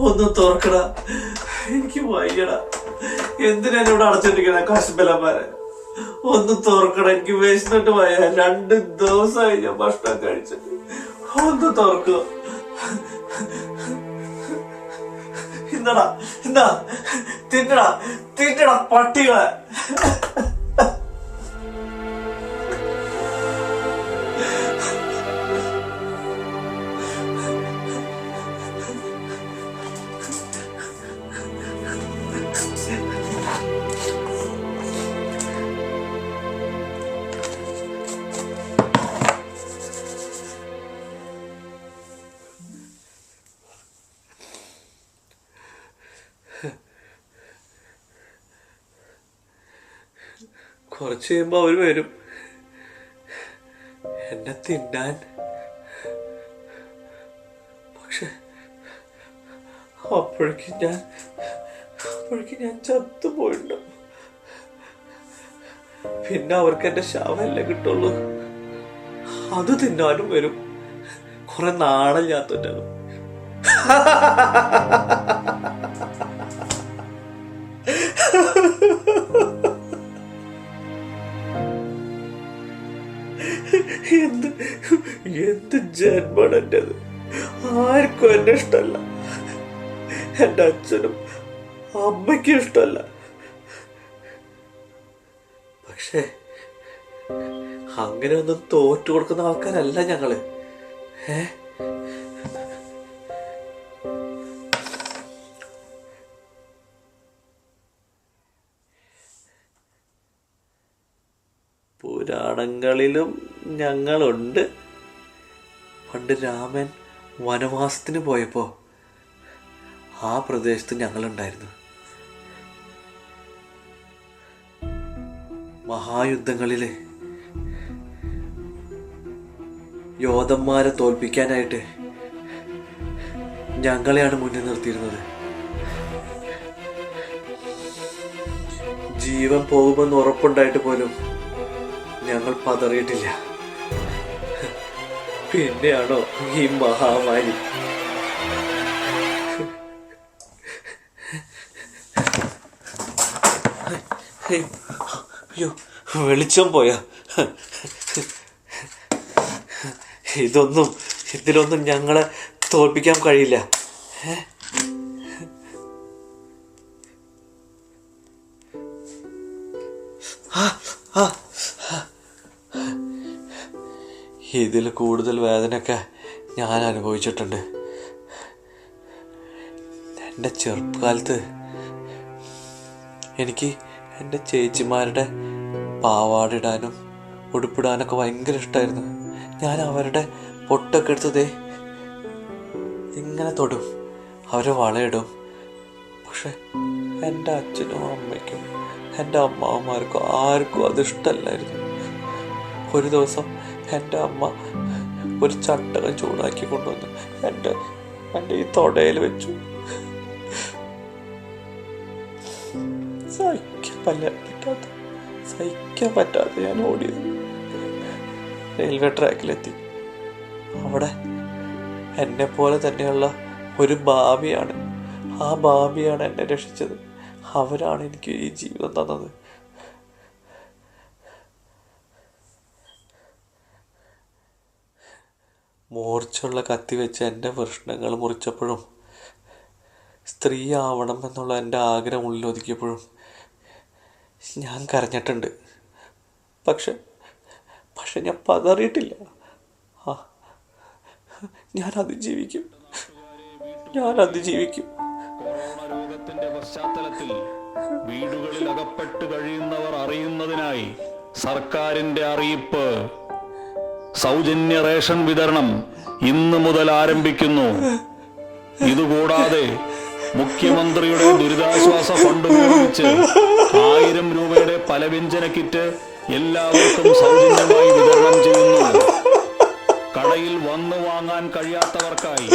ഒന്ന് തുറക്കട, എനിക്ക് വയ്യട. എന്തിനാ ഇവിടെ അടച്ചിട്ടിരിക്കണ കശുബലന്മാരെ? ഒന്ന് തുറക്കട, എനിക്ക് വിശന്നിട്ട് വയ്യ. 2 ദിവസമായി ഞാൻ ഭക്ഷണം കഴിച്ചിട്ട്. ഒന്ന് തുറക്കുക. ഇന്നടാ, എന്താ തിന്നടാ തിന്നടാ പട്ടികളെ. കുറച്ച് കഴിയുമ്പോ അവര് വരും എന്നെ തിന്നാൻ. പക്ഷെ അപ്പോഴേക്കും ഞാൻ ചത്തുപോയിട്ടു. പിന്നെ അവർക്ക് എന്റെ ശവമല്ലേ കിട്ടുള്ളൂ. അത് തിന്നാനും വരും. കുറെ നാളെ ഞാൻ തൊറ്റത്. എന്ത് ജന്മാണ് എന്റേത്. ആർക്കും എന്നെ ഇഷ്ടമല്ല. എന്റെ അച്ഛനും അമ്മയ്ക്കും ഇഷ്ടമല്ല. പക്ഷെ അങ്ങനെ ഒന്നും തോറ്റു കൊടുക്കുന്ന ആൾക്കാരല്ല ഞങ്ങള്. പുരാണങ്ങളിലും ഞങ്ങളുണ്ട്. പണ്ട് രാമൻ വനവാസത്തിന് പോയപ്പോ ആ പ്രദേശത്ത് ഞങ്ങളുണ്ടായിരുന്നു. മഹായുദ്ധങ്ങളില് യോദ്ധന്മാരെ തോൽപ്പിക്കാനായിട്ട് ഞങ്ങളെയാണ് മുന്നിൽ നിർത്തിയിരുന്നത്. ജീവൻ പോകുമെന്ന് ഉറപ്പുണ്ടായിട്ട് പോലും ഞങ്ങൾ പതറിയിട്ടില്ല. പിന്നെയാണോ ഈ മഹാമാരി? അയ്യോ, വെളിച്ചം പോയാ. ഇതിലൊന്നും ഞങ്ങളെ തോൽപ്പിക്കാൻ കഴിയില്ല. ഇതിൽ കൂടുതൽ വേദനയൊക്കെ ഞാൻ അനുഭവിച്ചിട്ടുണ്ട്. എൻ്റെ ചെറുപ്പകാലത്ത് എനിക്ക് എൻ്റെ ചേച്ചിമാരുടെ പാവാടിടാനും ഉടുപ്പിടാനൊക്കെ ഭയങ്കര ഇഷ്ടമായിരുന്നു. ഞാൻ അവരുടെ പൊട്ടൊക്കെ എടുത്തതേ ഇങ്ങനെ തൊടും, അവരെ വളയിടും. പക്ഷെ എൻ്റെ അച്ഛനും അമ്മയ്ക്കും എൻ്റെ അമ്മാവന്മാർക്കും ആർക്കും അത് ഇഷ്ടമല്ലായിരുന്നു. ഒരു ദിവസം എൻ്റെ അമ്മ ഒരു ചട്ടകം ചൂടാക്കി കൊണ്ടുവന്ന് എൻ്റെ ഈ തൊടയിൽ വെച്ചു. സഹിക്കാൻ പറ്റാതെ ഞാൻ ഓടിയത് റെയിൽവേ ട്രാക്കിലെത്തി. അവിടെ എന്നെ പോലെ തന്നെയുള്ള ഒരു ഭാവിയാണ്. ആ ഭാവിയാണ് എന്നെ രക്ഷിച്ചത്. അവരാണ് എനിക്ക് ഈ ജീവിതം തന്നത്. മൂർച്ചയുള്ള കത്തി വെച്ച് എൻ്റെ പ്രശ്നങ്ങൾ മുറിച്ചപ്പോഴും സ്ത്രീ ആവണം എന്നുള്ള എൻ്റെ ആഗ്രഹം ഉള്ളിലൊതുക്കിയപ്പോഴും ഞാൻ കരഞ്ഞിട്ടുണ്ട്. പക്ഷെ ഞാൻ പതറിയിട്ടില്ല. ഞാൻ അതിജീവിക്കും. കൊറോണ രോഗത്തിന്റെ പശ്ചാത്തലത്തിൽ വീടുകളിൽ അകപ്പെട്ട് കഴിയുന്നവർ അറിയുന്നതിനായി സർക്കാരിന്റെ അറിയിപ്പ്. സൗജന്യ റേഷൻ വിതരണം ഇന്ന് മുതൽ ആരംഭിക്കുന്നു. ഇതുകൂടാതെ മുഖ്യമന്ത്രിയുടെ ദുരിതാശ്വാസ ഫണ്ട് ഉപയോഗിച്ച് 1000 രൂപയുടെ പലവ്യഞ്ജന കിറ്റ് എല്ലാവർക്കും സൗജന്യമായി വിതരണം ചെയ്യുന്നു. കടയിൽ വന്നു വാങ്ങാൻ കഴിയാത്തവർക്കായി